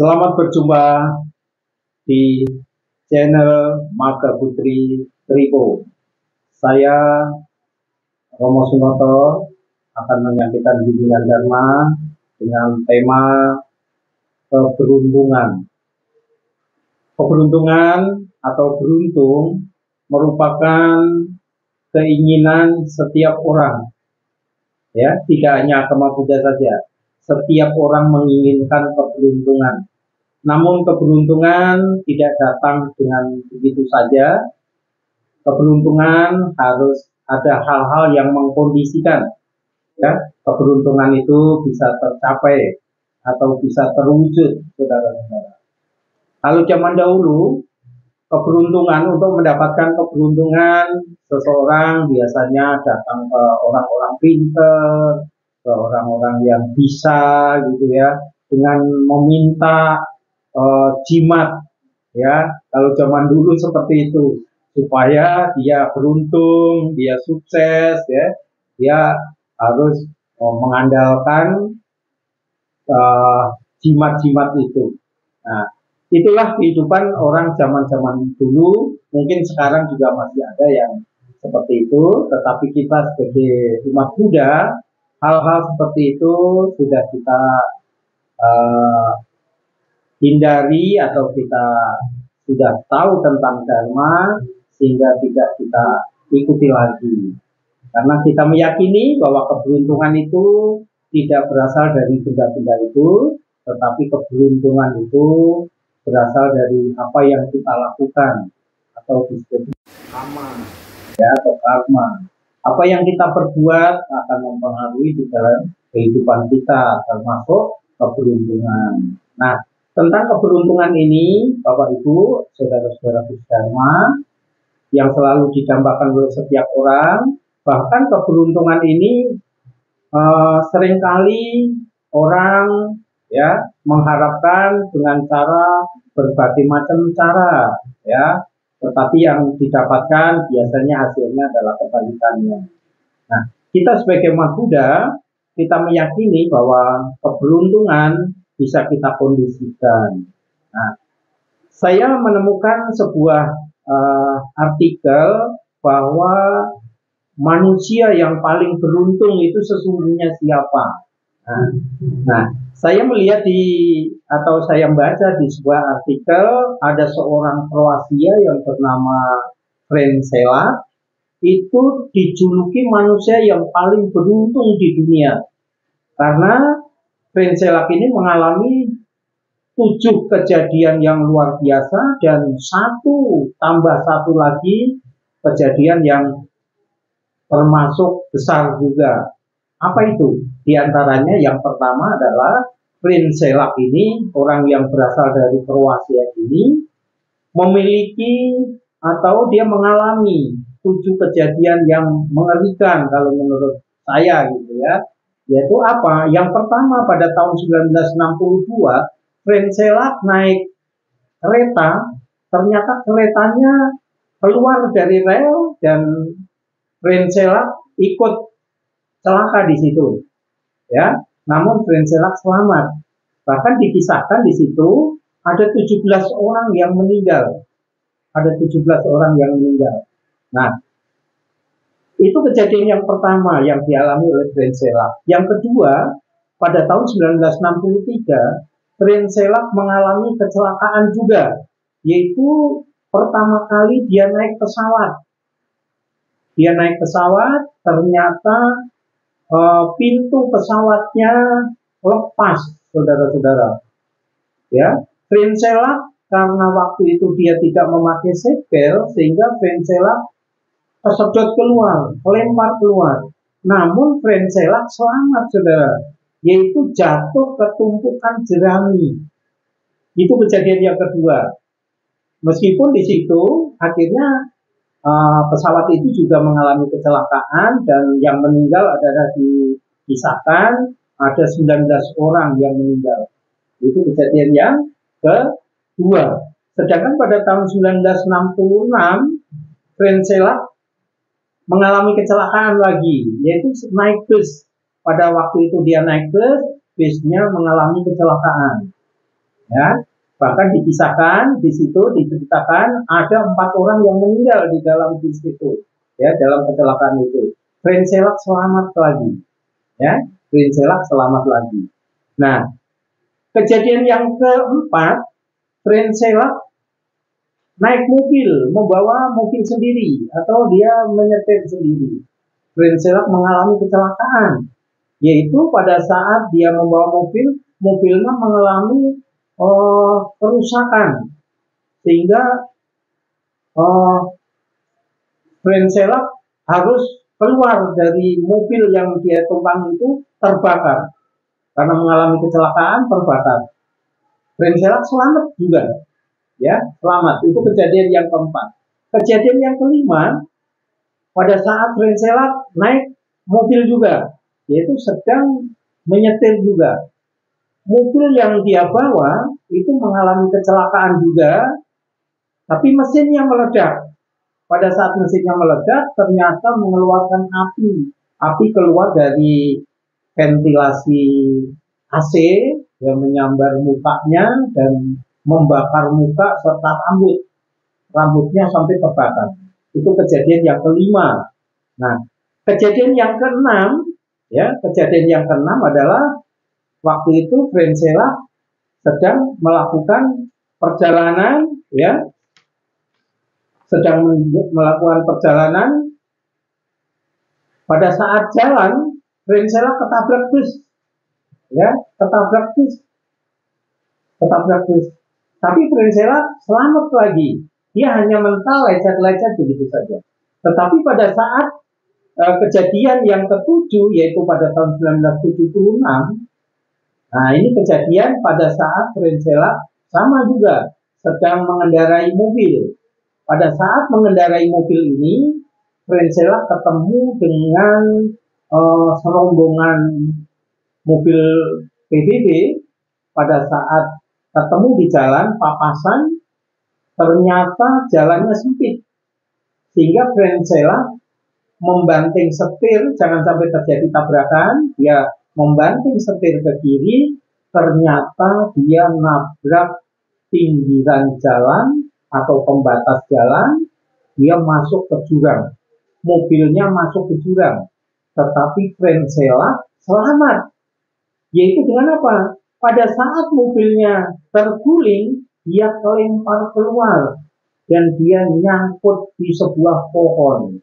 Selamat berjumpa di channel Marga Putri Tripo. Saya Romo Sunoto akan menyampaikan bimbingan Dharma dengan tema keberuntungan. Keberuntungan atau beruntung merupakan keinginan setiap orang. Ya, tidak hanya agama Buddha saja. Setiap orang menginginkan keberuntungan. Namun keberuntungan tidak datang dengan begitu saja. Keberuntungan harus ada hal-hal yang mengkondisikan. Ya, keberuntungan itu bisa tercapai atau bisa terwujud, saudara-saudara. Kalau zaman dahulu, keberuntungan, untuk mendapatkan keberuntungan, seseorang biasanya datang ke orang-orang pintar, ke orang-orang yang bisa gitu ya, dengan meminta jimat ya. Kalau zaman dulu seperti itu, supaya dia beruntung, dia sukses ya, dia harus mengandalkan jimat-jimat itu. Nah, itulah kehidupan orang zaman-zaman dulu. Mungkin sekarang juga masih ada yang seperti itu, tetapi kita sebagai umat Buddha, hal-hal seperti itu sudah kita hindari, atau kita sudah tahu tentang Dharma, sehingga tidak kita ikuti lagi. Karena kita meyakini bahwa keberuntungan itu tidak berasal dari benda-benda itu, tetapi keberuntungan itu berasal dari apa yang kita lakukan, atau disebut karma, ya, atau karma. Apa yang kita perbuat akan mempengaruhi di dalam kehidupan kita, termasuk keberuntungan. Nah, tentang keberuntungan ini, Bapak Ibu, saudara-saudara Dharma, yang selalu didambakan oleh setiap orang, bahkan keberuntungan ini seringkali orang ya mengharapkan dengan cara berbagai macam cara ya, tetapi yang didapatkan biasanya hasilnya adalah kebalikannya. Nah, kita sebagai umat Buddha, kita meyakini bahwa keberuntungan bisa kita kondisikan. Nah, saya menemukan sebuah artikel bahwa manusia yang paling beruntung itu sesungguhnya siapa. Nah, saya melihat atau saya membaca di sebuah artikel, ada seorang Kroasia yang bernama Franz Selak, itu dijuluki manusia yang paling beruntung di dunia. Karena Franz Selak ini mengalami 7 kejadian yang luar biasa, dan satu tambah satu lagi kejadian yang termasuk besar juga. Apa itu? Di antaranya yang pertama adalah Franz Selak ini, orang yang berasal dari Kroasia ini, memiliki atau dia mengalami 7 kejadian yang mengerikan kalau menurut saya gitu ya. Yaitu apa? Yang pertama, pada tahun 1962, Franz Selak naik kereta, ternyata keretanya keluar dari rel dan Franz Selak ikut celaka di situ, ya. Namun Franz Selak selamat. Bahkan dikisahkan di situ ada 17 orang yang meninggal. Ada 17 orang yang meninggal. Nah, itu kejadian yang pertama yang dialami oleh Franz Selak. Yang kedua, pada tahun 1963, Franz Selak mengalami kecelakaan juga, yaitu pertama kali dia naik pesawat. Dia naik pesawat, ternyata pintu pesawatnya lepas, saudara-saudara. Ya, Franz Selak karena waktu itu dia tidak memakai seatbelt, sehingga Franz Selak tersedot keluar, lempar keluar. Namun Franz Selak selamat, saudara, yaitu jatuh ke tumpukan jerami. Itu kejadian yang kedua. Meskipun di situ akhirnya pesawat itu juga mengalami kecelakaan, dan yang meninggal adalah dikisahkan ada 19 orang yang meninggal. Itu kejadian yang kedua. Sedangkan pada tahun 1966, Franz Selak mengalami kecelakaan lagi, yaitu naik bus. Pada waktu itu dia naik bus, busnya mengalami kecelakaan. Ya, bahkan dipisahkan di situ diceritakan ada 4 orang yang meninggal di dalam bis itu, ya, dalam kecelakaan itu. Frenzelak selamat lagi, ya, Frenzelak selamat lagi. Nah, kejadian yang keempat, Frenzelak naik mobil, membawa mobil sendiri atau dia menyetir sendiri. Frenzelak mengalami kecelakaan, yaitu pada saat dia membawa mobil, mobilnya mengalami kerusakan sehingga Frenzelak harus keluar dari mobil yang dia tumpang itu terbakar karena mengalami kecelakaan terbakar. Frenzelak selamat juga, ya, selamat. Itu kejadian yang keempat. Kejadian yang kelima, pada saat Frenzelak naik mobil juga, yaitu sedang menyetir juga. Mobil yang dia bawa itu mengalami kecelakaan juga, tapi mesinnya meledak. Pada saat mesinnya meledak, ternyata mengeluarkan api. Api keluar dari ventilasi AC yang menyambar mukanya dan membakar muka serta rambut. Rambutnya sampai terbakar. Itu kejadian yang kelima. Nah, kejadian yang keenam, ya, kejadian yang keenam adalah waktu itu Frenzelak sedang melakukan perjalanan, ya, sedang melakukan perjalanan. Pada saat jalan, Frenzelak ketabrak bus, ya, ketabrak bus. Tapi Frenzelak selamat lagi. Dia hanya mental lecet-lecet begitu saja. Tetapi pada saat kejadian yang ketujuh, yaitu pada tahun 1976, nah ini kejadian pada saat Frenzelak sama juga sedang mengendarai mobil. Pada saat mengendarai mobil ini, Frenzelak ketemu dengan serombongan mobil PBB. Pada saat ketemu di jalan papasan, ternyata jalannya sempit, sehingga Frenzelak membanting setir jangan sampai terjadi tabrakan. Dia membanting setir ke kiri, ternyata dia nabrak pinggiran jalan atau pembatas jalan. Dia masuk ke jurang, mobilnya masuk ke jurang, tetapi Frenzelak selamat. Yaitu dengan apa? Pada saat mobilnya terguling, dia kelempar keluar dan dia nyangkut di sebuah pohon,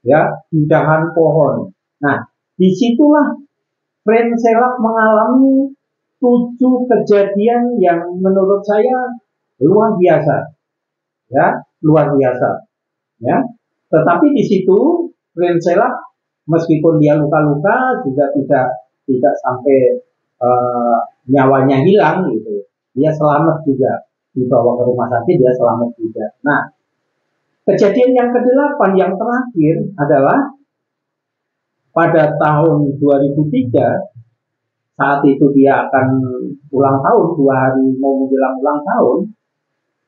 ya, di dahan pohon. Nah, disitulah Frenzelak mengalami 7 kejadian yang menurut saya luar biasa, ya, luar biasa, ya. Tetapi di situ Frenzelak meskipun dia luka-luka juga tidak sampai nyawanya hilang gitu. Dia selamat juga, dibawa ke rumah sakit, dia selamat juga. Nah, kejadian yang ke-8 yang terakhir adalah pada tahun 2003, saat itu dia akan ulang tahun, 2 hari mau menjelang ulang tahun,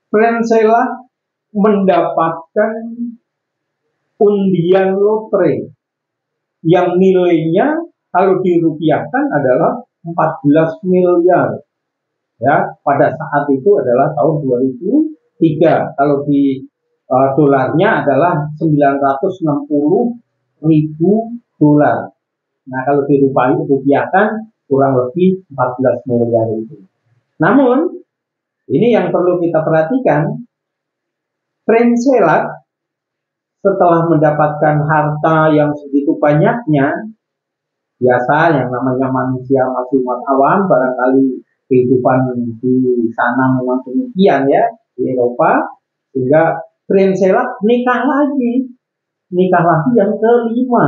Frenzelak mendapatkan undian lotre yang nilainya kalau dirupiahkan adalah 14 miliar. Ya, pada saat itu adalah tahun 2003. Kalau di dolarnya adalah 960 ribu dolar. Nah, kalau dirupiahkan kurang lebih 14 miliar itu. Namun, ini yang perlu kita perhatikan, Frenzelak setelah mendapatkan harta yang segitu banyaknya, biasa yang namanya manusia masih awam, barangkali kehidupan di sana memang demikian, ya, di Eropa, sehingga Frenzelak nikah lagi yang kelima.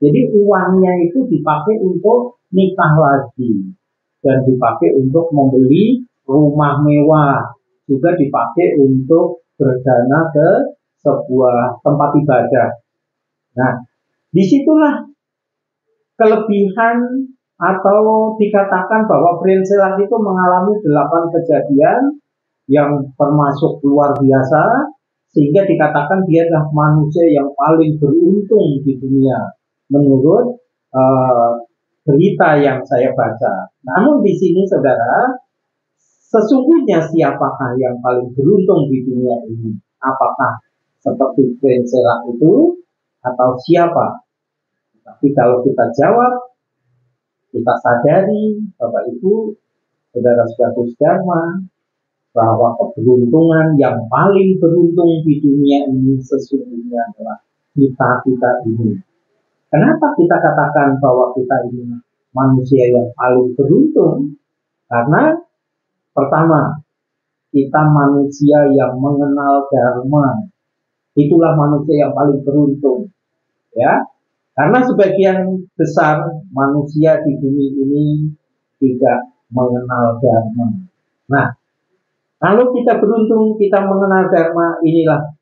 Jadi uangnya itu dipakai untuk nikah lagi dan dipakai untuk membeli rumah mewah, juga dipakai untuk berdana ke sebuah tempat ibadah. Nah, disitulah kelebihan atau dikatakan bahwa Frenzelak itu mengalami 8 kejadian yang termasuk luar biasa, sehingga dikatakan dia adalah manusia yang paling beruntung di dunia menurut berita yang saya baca. Namun di sini saudara, sesungguhnya siapakah yang paling beruntung di dunia ini? Apakah seperti Prinsela itu atau siapa? Tapi kalau kita jawab, kita sadari Bapak Ibu, saudara-saudara Dharma, bahwa keberuntungan yang paling beruntung di dunia ini sesungguhnya adalah kita ini. Kenapa kita katakan bahwa kita ini manusia yang paling beruntung? Karena pertama, kita manusia yang mengenal Dharma. Itulah manusia yang paling beruntung. Ya, karena sebagian besar manusia di bumi ini tidak mengenal Dharma. Nah, kalau kita beruntung kita mengenal Dharma, inilah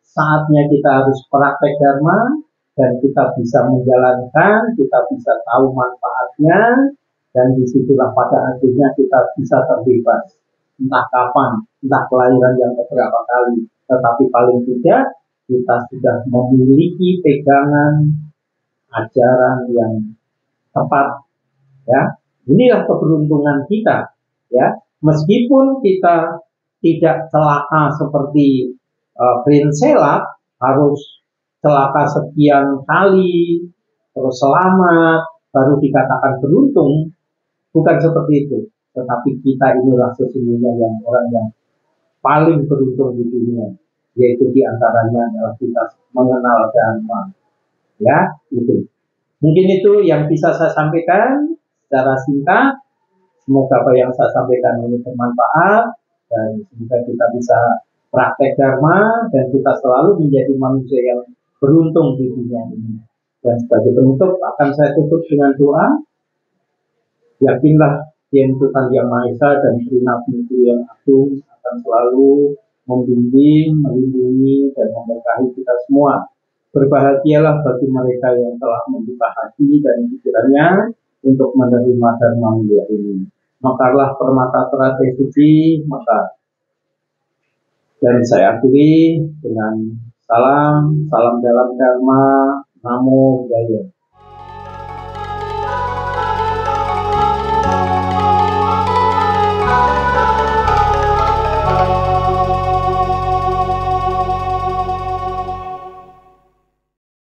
saatnya kita harus praktek Dharma, dan kita bisa menjalankan, kita bisa tahu manfaatnya, dan disitulah pada akhirnya kita bisa terbebas. Entah kapan, entah kelahiran yang beberapa kali, tetapi paling tidak kita sudah memiliki pegangan ajaran yang tepat. Ya, inilah keberuntungan kita. Ya, meskipun kita tidak celaka seperti Prinsela, harus celaka sekian kali, terus selamat, baru dikatakan beruntung. Bukan seperti itu. Tetapi kita inilah sesungguhnya yang orang yang paling beruntung di dunia. Yaitu diantaranya adalah kita mengenal Dharma. Ya, itu. Mungkin itu yang bisa saya sampaikan secara singkat. Semoga apa yang saya sampaikan ini bermanfaat. Dan semoga kita bisa praktek Dharma dan kita selalu menjadi manusia yang beruntung di dunia ini. Dan sebagai penutup akan saya tutup dengan doa. Yakinlah yang Tuhan Yang Maha Esa dan Trinity yang Agung akan selalu membimbing, melindungi, dan memberkahi kita semua. Berbahagialah bagi mereka yang telah membuka hati dan pikirannya untuk menerima Dharma mulia ini. Makarlah permata teratai suci, maka. Dan saya akhiri dengan salam dalam Dharma, Namo Buddhaya.